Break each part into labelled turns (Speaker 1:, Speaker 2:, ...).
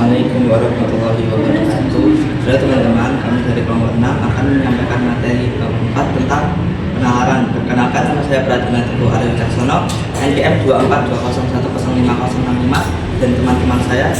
Speaker 1: Assalamualaikum warahmatullahi wabarakatuh. Sudah teman-teman, kami dari kelompok 6 akan menyampaikan materi keempat tentang penalaran. Perkenalkan, nama saya Pradana Teguh Aryo Caksono, NPM 2420105065, dan teman-teman saya.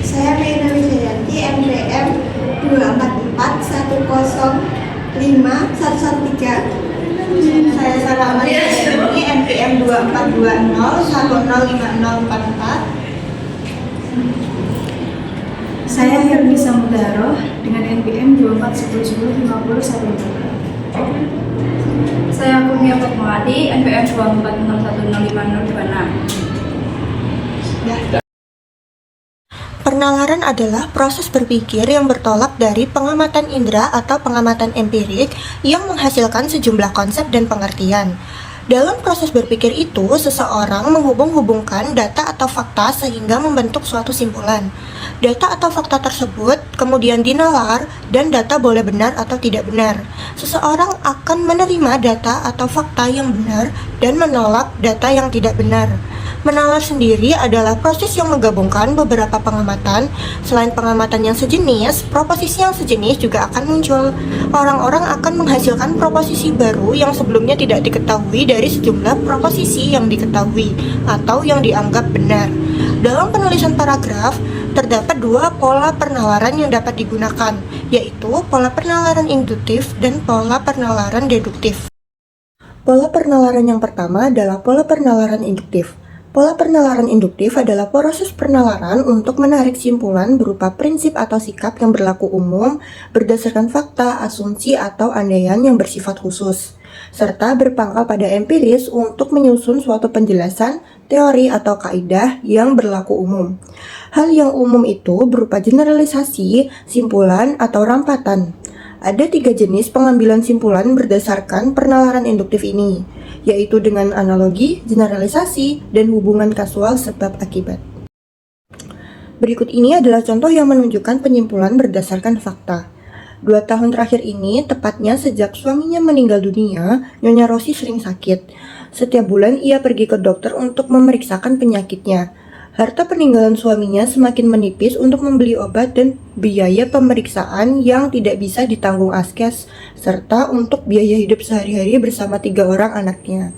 Speaker 2: Saya Meina Wijayanti, NPM 2441051113. Saya Sarah Amalia Wijayanti, NPM 2420105044.
Speaker 3: Saya Helmi Samudaro dengan NPM 2410105014.
Speaker 4: Saya Kurnia Fatmawati, NPM 2401050026.
Speaker 2: Penalaran adalah proses berpikir yang bertolak dari pengamatan indera atau pengamatan empirik yang menghasilkan sejumlah konsep dan pengertian. Dalam proses berpikir itu, seseorang menghubung-hubungkan data atau fakta sehingga membentuk suatu simpulan. Data atau fakta tersebut kemudian dinalar dan data boleh benar atau tidak benar. Seseorang akan menerima data atau fakta yang benar dan menolak data yang tidak benar. Menalar sendiri adalah proses yang menggabungkan beberapa pengamatan. Selain pengamatan yang sejenis, proposisi yang sejenis juga akan muncul. Orang-orang akan menghasilkan proposisi baru yang sebelumnya tidak diketahui dari sejumlah proposisi yang diketahui atau yang dianggap benar. Dalam penulisan paragraf, terdapat dua pola penalaran yang dapat digunakan, yaitu pola penalaran induktif dan pola penalaran deduktif. Pola penalaran yang pertama adalah pola penalaran induktif. Pola penalaran induktif adalah proses penalaran untuk menarik simpulan berupa prinsip atau sikap yang berlaku umum berdasarkan fakta, asumsi, atau andaian yang bersifat khusus, serta berpangkal pada empiris untuk menyusun suatu penjelasan, teori, atau kaidah yang berlaku umum. Hal yang umum itu berupa generalisasi, simpulan, atau rampatan. Ada 3 jenis pengambilan simpulan berdasarkan penalaran induktif ini, yaitu dengan analogi, generalisasi, dan hubungan kasual sebab akibat. Berikut ini adalah contoh yang menunjukkan penyimpulan berdasarkan fakta. 2 tahun terakhir ini, tepatnya sejak suaminya meninggal dunia, Nyonya Rosi sering sakit. Setiap bulan ia pergi ke dokter untuk memeriksakan penyakitnya. Harta peninggalan suaminya semakin menipis untuk membeli obat dan biaya pemeriksaan yang tidak bisa ditanggung Askes, serta untuk biaya hidup sehari-hari bersama 3 orang anaknya.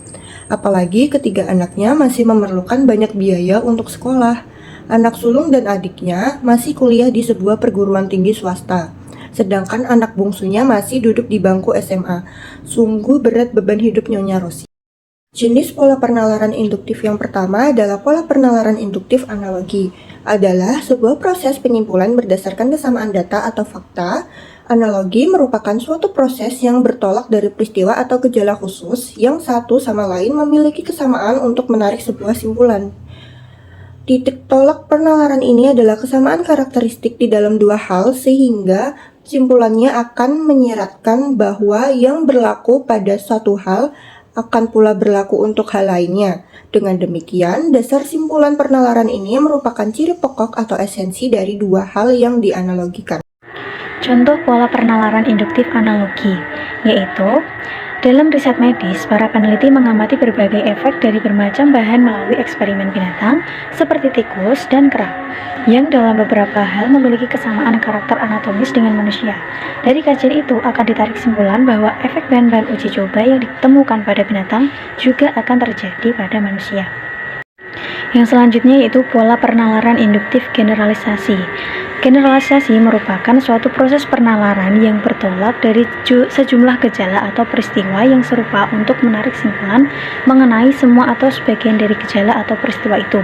Speaker 2: Apalagi ketiga anaknya masih memerlukan banyak biaya untuk sekolah. Anak sulung dan adiknya masih kuliah di sebuah perguruan tinggi swasta, sedangkan anak bungsunya masih duduk di bangku SMA. Sungguh berat beban hidup Nyonya Rosi. Jenis pola penalaran induktif yang pertama adalah pola penalaran induktif analogi. Adalah sebuah proses penyimpulan berdasarkan kesamaan data atau fakta. Analogi merupakan suatu proses yang bertolak dari peristiwa atau gejala khusus yang satu sama lain memiliki kesamaan untuk menarik sebuah simpulan. Titik tolak penalaran ini adalah kesamaan karakteristik di dalam dua hal sehingga simpulannya akan menyiratkan bahwa yang berlaku pada suatu hal akan pula berlaku untuk hal lainnya. Dengan demikian, dasar simpulan penalaran ini merupakan ciri pokok atau esensi dari dua hal yang dianalogikan.
Speaker 3: Contoh pola penalaran induktif analogi, yaitu dalam riset medis, para peneliti mengamati berbagai efek dari bermacam bahan melalui eksperimen binatang seperti tikus dan kera, yang dalam beberapa hal memiliki kesamaan karakter anatomis dengan manusia. Dari kajian itu akan ditarik simpulan bahwa efek bahan-bahan uji coba yang ditemukan pada binatang juga akan terjadi pada manusia. Yang selanjutnya yaitu pola penalaran induktif generalisasi. Generalisasi merupakan suatu proses penalaran yang bertolak dari sejumlah gejala atau peristiwa yang serupa untuk menarik simpulan mengenai semua atau sebagian dari gejala atau peristiwa itu.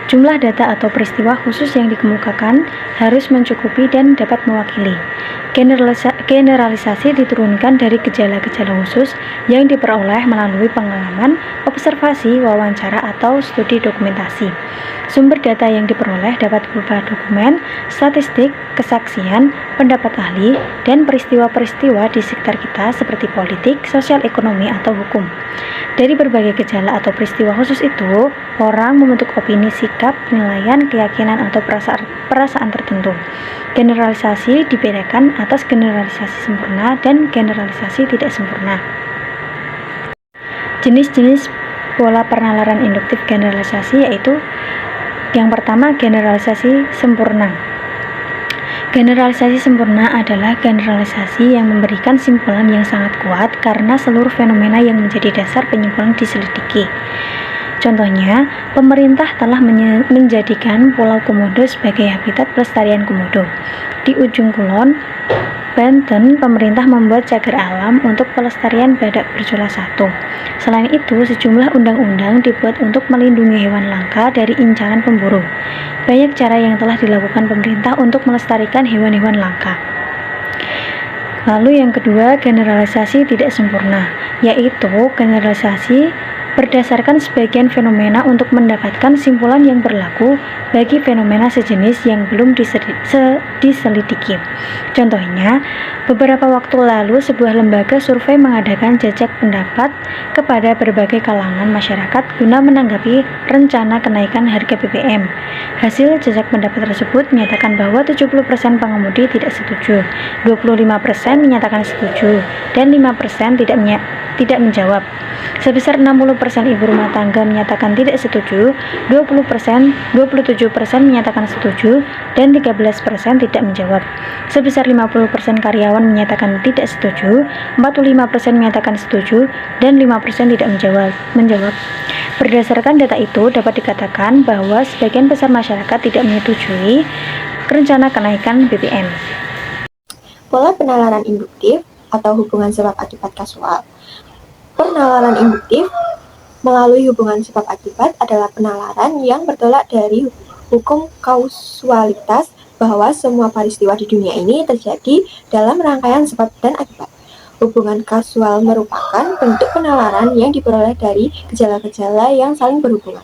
Speaker 3: Jumlah data atau peristiwa khusus yang dikemukakan harus mencukupi dan dapat mewakili. Generalisasi diturunkan dari gejala-gejala khusus yang diperoleh melalui pengalaman, observasi, wawancara, atau studi dokumentasi. Sumber data yang diperoleh dapat berupa dokumen, statistik, kesaksian, pendapat ahli, dan peristiwa-peristiwa di sekitar kita seperti politik, sosial ekonomi, atau hukum. Dari berbagai gejala atau peristiwa khusus itu, orang membentuk opini, sikap, penilaian, keyakinan, atau perasaan tertentu. Generalisasi dibedakan atas generalisasi sempurna dan generalisasi tidak sempurna. Jenis-jenis pola penalaran induktif generalisasi yaitu Yang pertama, generalisasi sempurna. Generalisasi sempurna adalah generalisasi yang memberikan simpulan yang sangat kuat karena seluruh fenomena yang menjadi dasar penyimpulan diselidiki. Contohnya, pemerintah telah menjadikan Pulau Komodo sebagai habitat pelestarian komodo. Di ujung kulon, Banten, pemerintah membuat cagar alam untuk pelestarian badak bercula 1. Selain itu, sejumlah undang-undang dibuat untuk melindungi hewan langka dari incaran pemburu. Banyak cara yang telah dilakukan pemerintah untuk melestarikan hewan-hewan langka. Lalu yang kedua, generalisasi tidak sempurna, yaitu generalisasi berdasarkan sebagian fenomena untuk mendapatkan simpulan yang berlaku bagi fenomena sejenis yang belum diselidiki. Contohnya, beberapa waktu lalu sebuah lembaga survei mengadakan jajak pendapat kepada berbagai kalangan masyarakat guna menanggapi rencana kenaikan harga BBM. Hasil jajak pendapat tersebut menyatakan bahwa 70% pengemudi tidak setuju, 25% menyatakan setuju, dan 5% tidak menjawab. Sebesar 60% ibu rumah tangga menyatakan tidak setuju, 27% menyatakan setuju, dan 13% tidak menjawab. Sebesar 50% karyawan menyatakan tidak setuju, 45% menyatakan setuju, dan 5% tidak menjawab. Berdasarkan data itu, dapat dikatakan bahwa sebagian besar masyarakat tidak menyetujui rencana kenaikan BBM.
Speaker 2: Pola penalaran induktif atau hubungan sebab akibat kasual. Penalaran induktif melalui hubungan sebab akibat adalah penalaran yang bertolak dari hukum kausalitas bahwa semua peristiwa di dunia ini terjadi dalam rangkaian sebab dan akibat. Hubungan kasual merupakan bentuk penalaran yang diperoleh dari gejala-gejala yang saling berhubungan.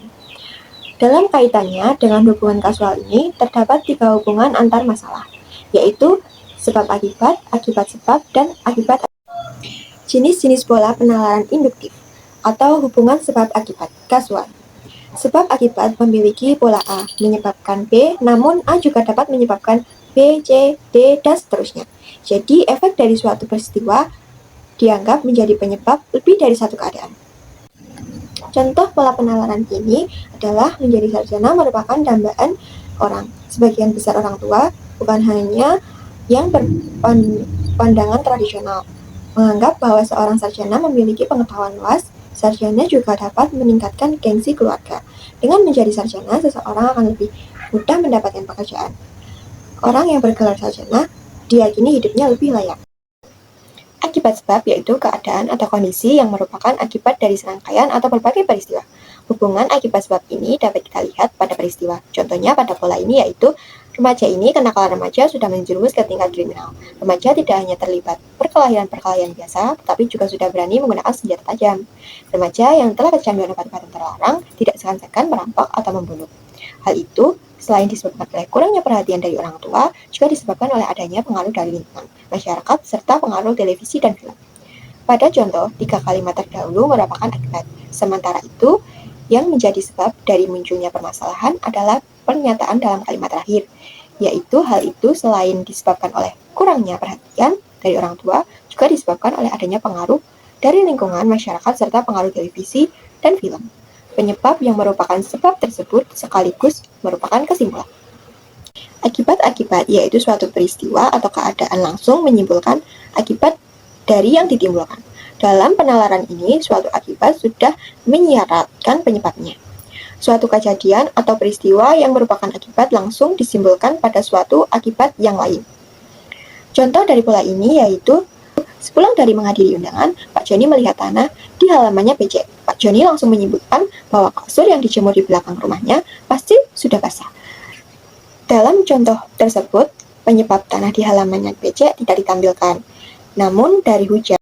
Speaker 2: Dalam kaitannya dengan hubungan kasual ini, terdapat 3 hubungan antar masalah, yaitu sebab akibat, akibat sebab, dan akibat. Jenis-jenis pola penalaran induktif atau hubungan sebab akibat kasual. Sebab akibat memiliki pola A menyebabkan B, namun A juga dapat menyebabkan B, C, D, dan seterusnya. Jadi efek dari suatu peristiwa dianggap menjadi penyebab lebih dari satu keadaan. Contoh pola penalaran ini adalah menjadi sarjana merupakan dambaan orang. Sebagian besar orang tua, bukan hanya yang berpandangan tradisional, menganggap bahwa seorang sarjana memiliki pengetahuan luas. Sarjana juga dapat meningkatkan gengsi keluarga. Dengan menjadi sarjana, seseorang akan lebih mudah mendapatkan pekerjaan. Orang yang bergelar sarjana diyakini hidupnya lebih layak. Akibat sebab yaitu keadaan atau kondisi yang merupakan akibat dari serangkaian atau berbagai peristiwa. Hubungan akibat sebab ini dapat kita lihat pada peristiwa. Contohnya pada pola ini yaitu remaja ini, kenakalan remaja sudah menjerumus ke tingkat kriminal. Remaja tidak hanya terlibat perkelahian biasa, tetapi juga sudah berani menggunakan senjata tajam. Remaja yang telah kecanduan obat-obatan terlarang tidak segan-segan merampok atau membunuh. Hal itu selain disebabkan oleh kurangnya perhatian dari orang tua, juga disebabkan oleh adanya pengaruh dari lingkungan, masyarakat, serta pengaruh televisi dan film. Pada contoh, 3 kalimat terdahulu merupakan akibat. Sementara itu, yang menjadi sebab dari munculnya permasalahan adalah pernyataan dalam kalimat terakhir, yaitu hal itu selain disebabkan oleh kurangnya perhatian dari orang tua, juga disebabkan oleh adanya pengaruh dari lingkungan, masyarakat, serta pengaruh televisi dan film. Penyebab yang merupakan sebab tersebut sekaligus merupakan kesimpulan. Akibat-akibat yaitu suatu peristiwa atau keadaan langsung menyimpulkan akibat dari yang ditimbulkan. Dalam penalaran ini, suatu akibat sudah menyiratkan penyebabnya. Suatu kejadian atau peristiwa yang merupakan akibat langsung disimpulkan pada suatu akibat yang lain. Contoh dari pola ini yaitu, sepulang dari menghadiri undangan, Pak Joni melihat tanah di halamannya PJ. Pak Joni langsung menyimpulkan bahwa kasur yang dijemur di belakang rumahnya pasti sudah basah. Dalam contoh tersebut, penyebab tanah di halamannya PJ tidak ditampilkan, namun dari hujan.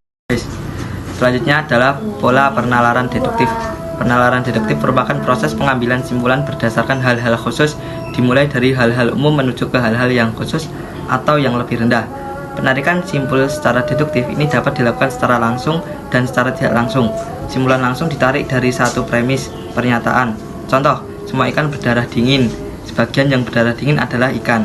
Speaker 1: Selanjutnya adalah pola penalaran deduktif. Penalaran deduktif merupakan proses pengambilan simpulan berdasarkan hal-hal khusus, dimulai dari hal-hal umum menuju ke hal-hal yang khusus atau yang lebih rendah. Penarikan simpul secara deduktif ini dapat dilakukan secara langsung dan secara tidak langsung. Simpulan langsung ditarik dari satu premis pernyataan. Contoh, semua ikan berdarah dingin. Sebagian yang berdarah dingin adalah ikan.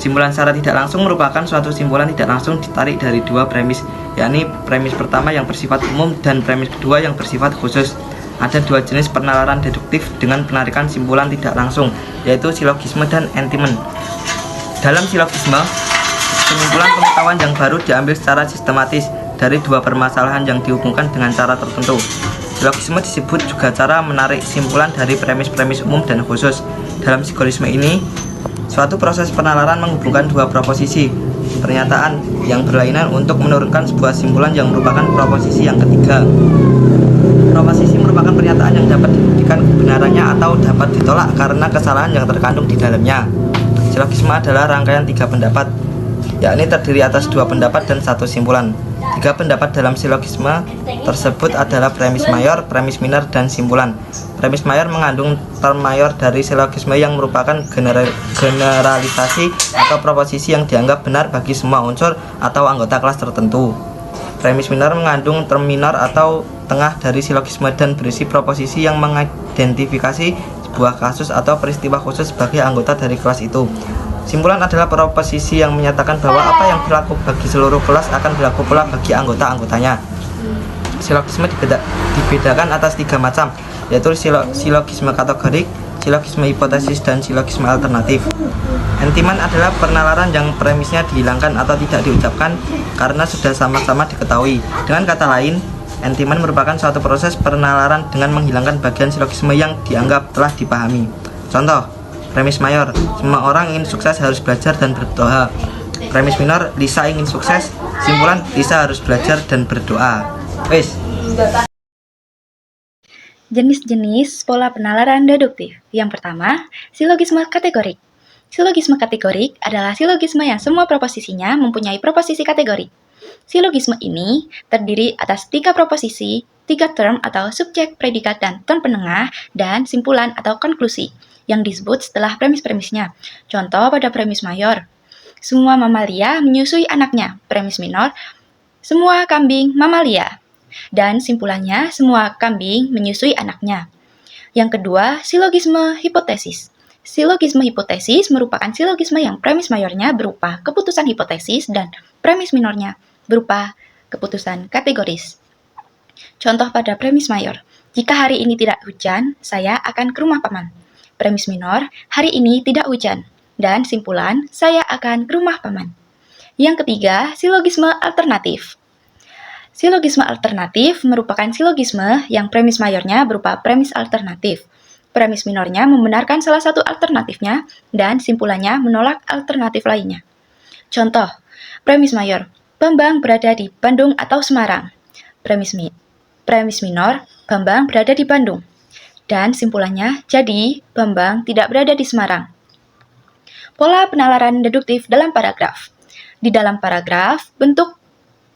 Speaker 1: Simpulan secara tidak langsung merupakan suatu simpulan tidak langsung ditarik dari 2 premis, yakni premis pertama yang bersifat umum dan premis kedua yang bersifat khusus. Ada dua jenis penalaran deduktif dengan penarikan simpulan tidak langsung, yaitu silogisme dan entimen. Dalam silogisme, penyimpulan pengetahuan yang baru diambil secara sistematis dari dua permasalahan yang dihubungkan dengan cara tertentu. Silogisme disebut juga cara menarik simpulan dari premis-premis umum dan khusus. Dalam silogisme ini, suatu proses penalaran menghubungkan dua proposisi pernyataan yang berlainan untuk menurunkan sebuah simpulan yang merupakan proposisi yang ketiga. Proposisi merupakan pernyataan yang dapat dibuktikan kebenarannya atau dapat ditolak karena kesalahan yang terkandung di dalamnya. Silogisme adalah rangkaian tiga pendapat, yakni terdiri atas dua pendapat dan satu simpulan. Tiga pendapat dalam silogisme tersebut adalah premis mayor, premis minor, dan simpulan. Premis mayor mengandung term mayor dari silogisme yang merupakan generalisasi atau proposisi yang dianggap benar bagi semua unsur atau anggota kelas tertentu. Premis minor mengandung term minor atau tengah dari silogisme dan berisi proposisi yang mengidentifikasi sebuah kasus atau peristiwa khusus sebagai anggota dari kelas itu. Simpulan adalah proposisi yang menyatakan bahwa apa yang berlaku bagi seluruh kelas akan berlaku pula bagi anggota-anggotanya. Silogisme dibedakan atas tiga macam, yaitu silogisme kategorik, silogisme hipotesis, dan silogisme alternatif. Entimen adalah penalaran yang premisnya dihilangkan atau tidak diucapkan karena sudah sama-sama diketahui. Dengan kata lain, entimen merupakan suatu proses penalaran dengan menghilangkan bagian silogisme yang dianggap telah dipahami. Contoh, premis mayor, semua orang ingin sukses harus belajar dan berdoa. Premis minor, Lisa ingin sukses. Simpulan, Lisa harus belajar dan berdoa. Wes.
Speaker 3: Jenis-jenis pola penalaran deduktif. Yang pertama, silogisme kategorik. Silogisme kategorik adalah silogisme yang semua proposisinya mempunyai proposisi kategorik. Silogisme ini terdiri atas tiga proposisi, tiga term atau subjek, predikat, dan term penengah, dan simpulan atau konklusi yang disebut setelah premis-premisnya. Contoh pada premis mayor, semua mamalia menyusui anaknya. Premis minor, semua kambing mamalia. Dan simpulannya, semua kambing menyusui anaknya. Yang kedua, silogisme hipotesis. Silogisme hipotesis merupakan silogisme yang premis mayornya berupa keputusan hipotesis dan premis minornya berupa keputusan kategoris. Contoh pada premis mayor, jika hari ini tidak hujan, saya akan ke rumah paman. Premis minor, hari ini tidak hujan. Dan simpulan, saya akan ke rumah paman. Yang ketiga, silogisme alternatif. Silogisme alternatif merupakan silogisme yang premis mayornya berupa premis alternatif. Premis minornya membenarkan salah satu alternatifnya dan simpulannya menolak alternatif lainnya. Contoh, premis mayor, Bambang berada di Bandung atau Semarang. Premis minor, Bambang berada di Bandung. Dan simpulannya, jadi Bambang tidak berada di Semarang. Pola penalaran deduktif dalam paragraf. Di dalam paragraf, bentuk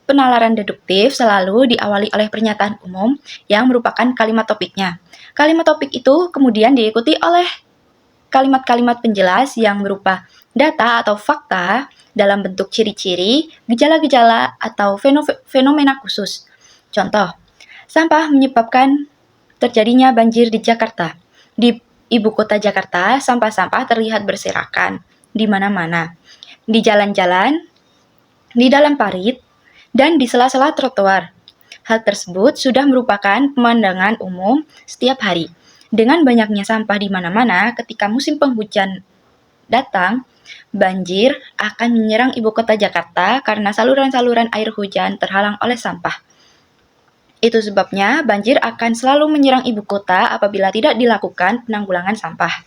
Speaker 3: penalaran deduktif selalu diawali oleh pernyataan umum yang merupakan kalimat topiknya. Kalimat topik itu kemudian diikuti oleh kalimat-kalimat penjelas yang berupa data atau fakta dalam bentuk ciri-ciri, gejala-gejala, atau fenomena khusus. Contoh, sampah menyebabkan terjadinya banjir di Jakarta. Di ibu kota Jakarta, sampah-sampah terlihat berserakan di mana-mana, di jalan-jalan, di dalam parit, dan di sela-sela trotoar. Hal tersebut sudah merupakan pemandangan umum setiap hari. Dengan banyaknya sampah di mana-mana, ketika musim penghujan datang, banjir akan menyerang ibu kota Jakarta karena saluran-saluran air hujan terhalang oleh sampah. Itu sebabnya banjir akan selalu menyerang ibu kota apabila tidak dilakukan penanggulangan sampah.